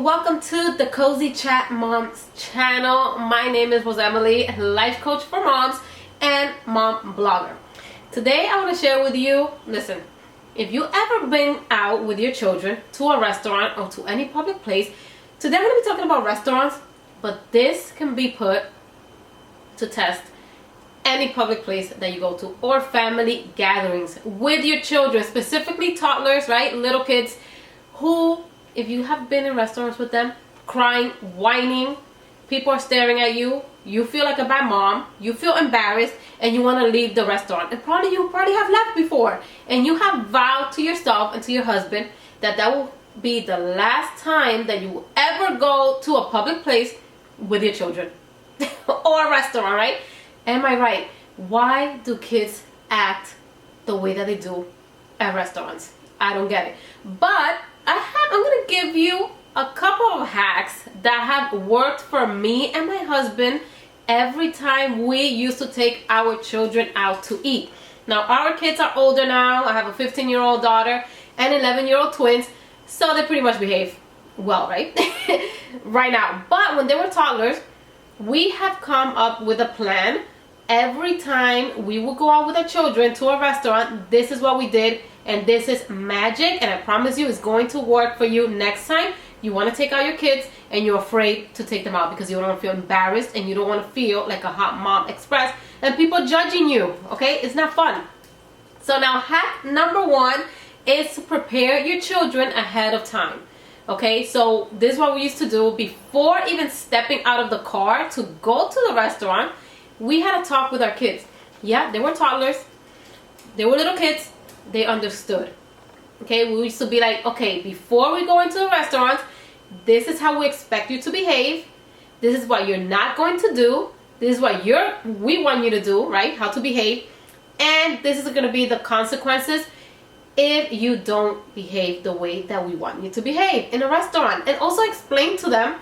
welcome to the Cozy Chat Moms channel. My name is Emily, life coach for moms and mom blogger. Today I want to share with you, listen, if you ever been out with your children to a restaurant or to any public place, today I'm going to be talking about restaurants, but this can be put to test any public place that you go to or family gatherings with your children, specifically toddlers, right? Little kids who, if you have been in restaurants with them, crying, whining, people are staring at you, you feel like a bad mom, you feel embarrassed, and you want to leave the restaurant. And you probably have left before, and you have vowed to yourself and to your husband that will be the last time that you will ever go to a public place with your children or a restaurant, right? Am I right? Why do kids act the way that they do at restaurants? I don't get it. But I'm going to give you a couple of hacks that have worked for me and my husband every time we used to take our children out to eat. Now, our kids are older now. I have a 15-year-old daughter and 11-year-old twins, so they pretty much behave well, right? Right now. But when they were toddlers, we have come up with a plan. Every time we would go out with our children to a restaurant, this is what we did, and this is magic, and I promise you it's going to work for you next time you want to take out your kids and you're afraid to take them out because you don't want to feel embarrassed and you don't want to feel like a hot mom express and people judging you. Okay, it's not fun. So now hack number one is to prepare your children ahead of time. Okay, so this is what we used to do before even stepping out of the car to go to the restaurant. We had a talk with our kids. Yeah, they were toddlers, they were little kids, they understood. Okay, we used to be like, okay, before we go into the restaurant, this is how we expect you to behave. This is what you're not going to do. This is what we want you to do, right? How to behave. And this is going to be the consequences if you don't behave the way that we want you to behave in a restaurant. And also explain to them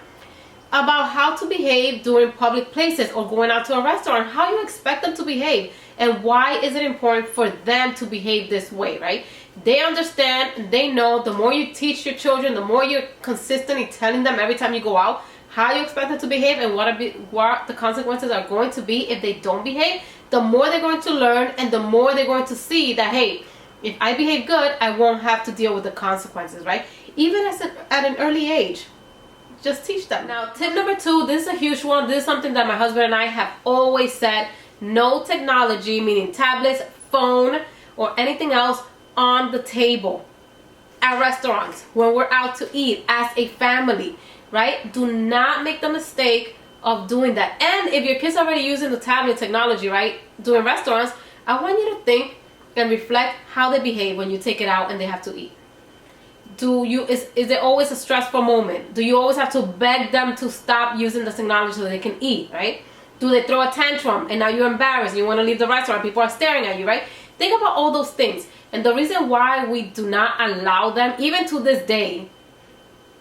about how to behave during public places or going out to a restaurant, how you expect them to behave and why is it important for them to behave this way, right? They understand, they know. The more you teach your children, the more you're consistently telling them every time you go out how you expect them to behave and what the consequences are going to be if they don't behave, the more they're going to learn and the more they're going to see that, hey, if I behave good, I won't have to deal with the consequences, right? Even at an early age. Just teach them. Now, tip number two, this is a huge one. This is something that my husband and I have always said. No technology, meaning tablets, phone, or anything else on the table at restaurants when we're out to eat as a family, right? Do not make the mistake of doing that. And if your kids are already using the tablet technology, right, during restaurants, I want you to think and reflect how they behave when you take it out and they have to eat. Is it always a stressful moment? Do you always have to beg them to stop using the technology so they can eat, right? Do they throw a tantrum and now you're embarrassed and you want to leave the restaurant, people are staring at you, right? Think about all those things. And the reason why we do not allow them, even to this day,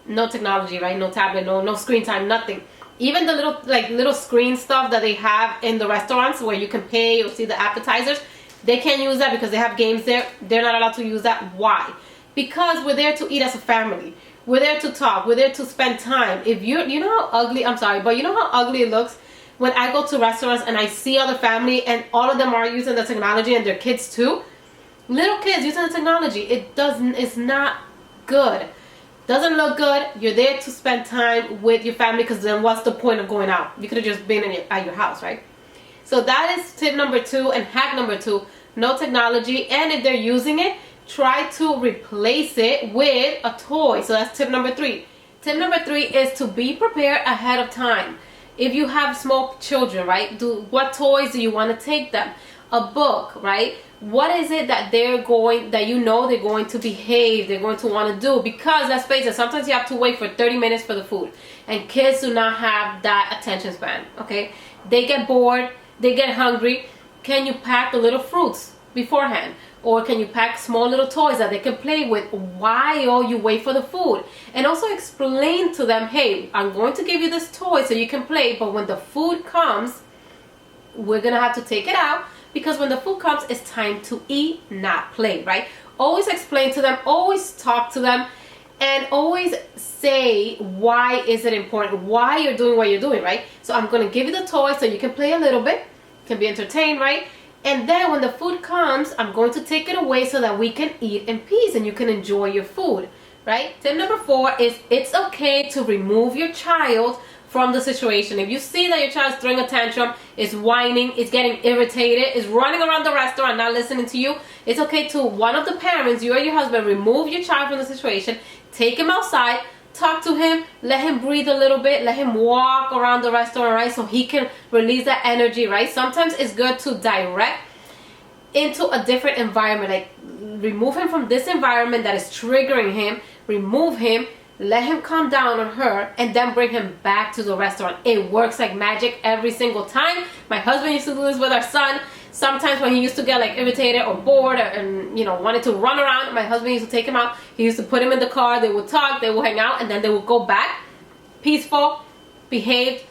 no technology, right? No tablet, no screen time, nothing. Even the little screen stuff that they have in the restaurants where you can pay or see the appetizers, they can't use that because they have games there. They're not allowed to use that. Why? Because we're there to eat as a family. We're there to talk. We're there to spend time. If you know how ugly, I'm sorry, but you know how ugly it looks when I go to restaurants and I see other family and all of them are using the technology and their kids too. Little kids using the technology. It's not good. Doesn't look good. You're there to spend time with your family because then what's the point of going out? You could have just been at your house, right? So that is tip number two and hack number two. No technology. And if they're using it, try to replace it with a toy. So that's tip number three. Tip number three is to be prepared ahead of time. If you have small children, right, what toys do you want to take them? A book, right? What is it that they're going to behave, they're going to want to do? Because let's face it, sometimes you have to wait for 30 minutes for the food. And kids do not have that attention span, okay? They get bored, they get hungry. Can you pack the little fruits beforehand? Or can you pack small little toys that they can play with while you wait for the food? And also explain to them, hey, I'm going to give you this toy so you can play, but when the food comes, we're going to have to take it out because when the food comes, it's time to eat, not play, right? Always explain to them, always talk to them, And always say why is it important, why you're doing what you're doing, right? So I'm going to give you the toy so you can play a little bit, can be entertained, right? And then when the food comes, I'm going to take it away so that we can eat in peace and you can enjoy your food, right? Tip number 4 is it's okay to remove your child from the situation. If you see that your child's throwing a tantrum, is whining, is getting irritated, is running around the restaurant, not listening to you, it's okay to one of the parents, you or your husband, remove your child from the situation, take him outside, talk to him, let him breathe a little bit, let him walk around the restaurant, right? So he can release that energy, right? Sometimes it's good to direct into a different environment, like remove him from this environment that is triggering him, remove him, let him calm down on her, and then bring him back to the restaurant. It works like magic every single time. My husband used to do this with our son. Sometimes when he used to get like irritated or bored and wanted to run around, my husband used to take him out. He used to put him in the car, they would talk, they would hang out, and then they would go back peaceful, behaved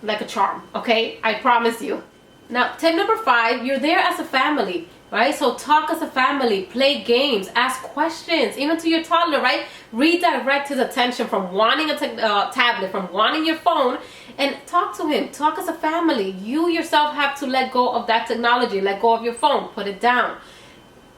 like a charm, okay? I promise you. Now, tip number 5, you're there as a family, right? So talk as a family, play games, ask questions, even to your toddler, right? Redirect his attention from wanting a tablet, from wanting your phone, and talk to him. Talk as a family. You yourself have to let go of that technology, let go of your phone, put it down.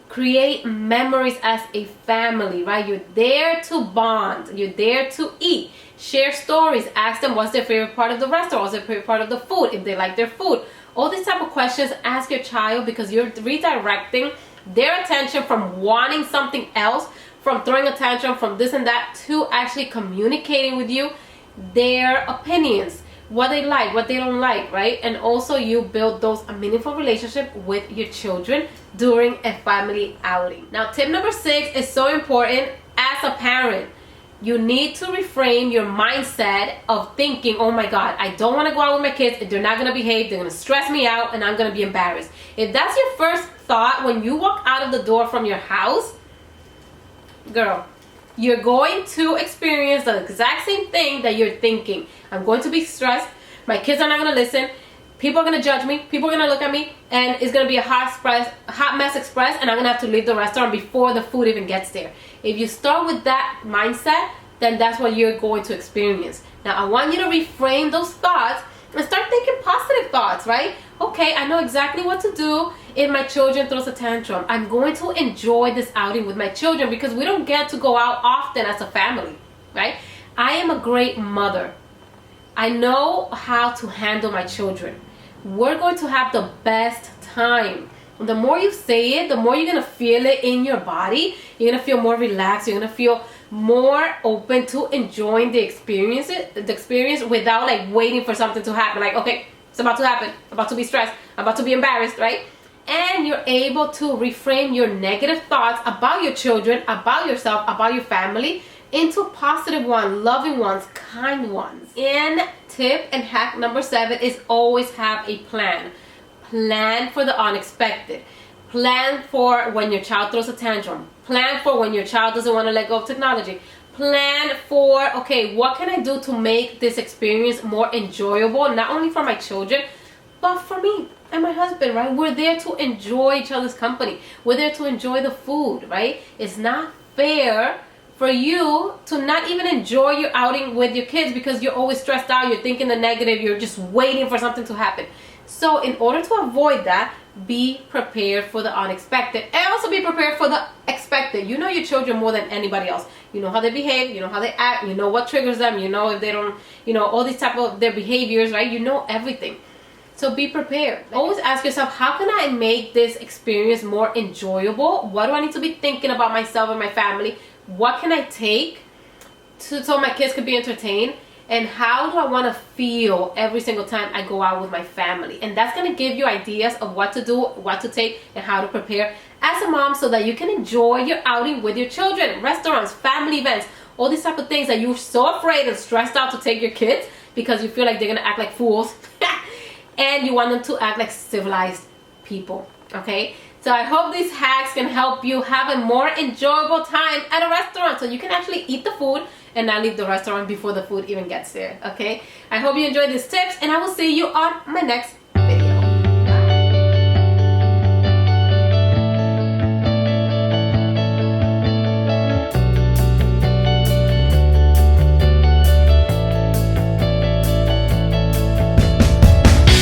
Create memories as a family, right? You're there to bond, you're there to eat, share stories, ask them what's their favorite part of the restaurant, what's their favorite part of the food, if they like their food. All these type of questions, ask your child, because you're redirecting their attention from wanting something else, from throwing a tantrum, from this and that, to actually communicating with you their opinions, what they like, what they don't like, right? And also you build those a meaningful relationship with your children during a family outing. Now, tip number 6 is so important as a parent. You need to reframe your mindset of thinking, oh my God, I don't want to go out with my kids. They're not going to behave. They're going to stress me out and I'm going to be embarrassed. If that's your first thought when you walk out of the door from your house, girl, you're going to experience the exact same thing that you're thinking. I'm going to be stressed. My kids are not going to listen. People are going to judge me. People are going to look at me. And it's going to be a hot mess express. And I'm going to have to leave the restaurant before the food even gets there. If you start with that mindset, then that's what you're going to experience. Now, I want you to reframe those thoughts and start thinking positive thoughts, right? Okay, I know exactly what to do if my children throws a tantrum. I'm going to enjoy this outing with my children because we don't get to go out often as a family, right? I am a great mother. I know how to handle my children. We're going to have the best time. The more you say it, the more you're going to feel it in your body. You're going to feel more relaxed. You're going to feel more open to enjoying the experience without like waiting for something to happen. Like, okay, it's about to happen. I'm about to be stressed. I'm about to be embarrassed, right? And you're able to reframe your negative thoughts about your children, about yourself, about your family into positive ones, loving ones, kind ones. And tip and hack number 7 is always have a plan. Plan for the unexpected. Plan for when your child throws a tantrum. Plan for when your child doesn't want to let go of technology. Plan for, okay, what can I do to make this experience more enjoyable, not only for my children, but for me and my husband, right? We're there to enjoy each other's company. We're there to enjoy the food, right? It's not fair for you to not even enjoy your outing with your kids because you're always stressed out, you're thinking the negative, you're just waiting for something to happen. So in order to avoid that, be prepared for the unexpected and also be prepared for the expected. You know your children more than anybody else. You know how they behave, you know how they act, you know what triggers them, you know if they don't, you know, all these type of their behaviors, right? You know everything. So be prepared. Always ask yourself, how can I make this experience more enjoyable? What do I need to be thinking about myself and my family? What can I take so my kids can be entertained? And how do I want to feel every single time I go out with my family? And that's going to give you ideas of what to do, what to take, and how to prepare as a mom so that you can enjoy your outing with your children, restaurants, family events, all these type of things that you're so afraid and stressed out to take your kids because you feel like they're going to act like fools. And you want them to act like civilized people, okay? So I hope these hacks can help you have a more enjoyable time at a restaurant so you can actually eat the food and not leave the restaurant before the food even gets there, okay? I hope you enjoyed these tips and I will see you on my next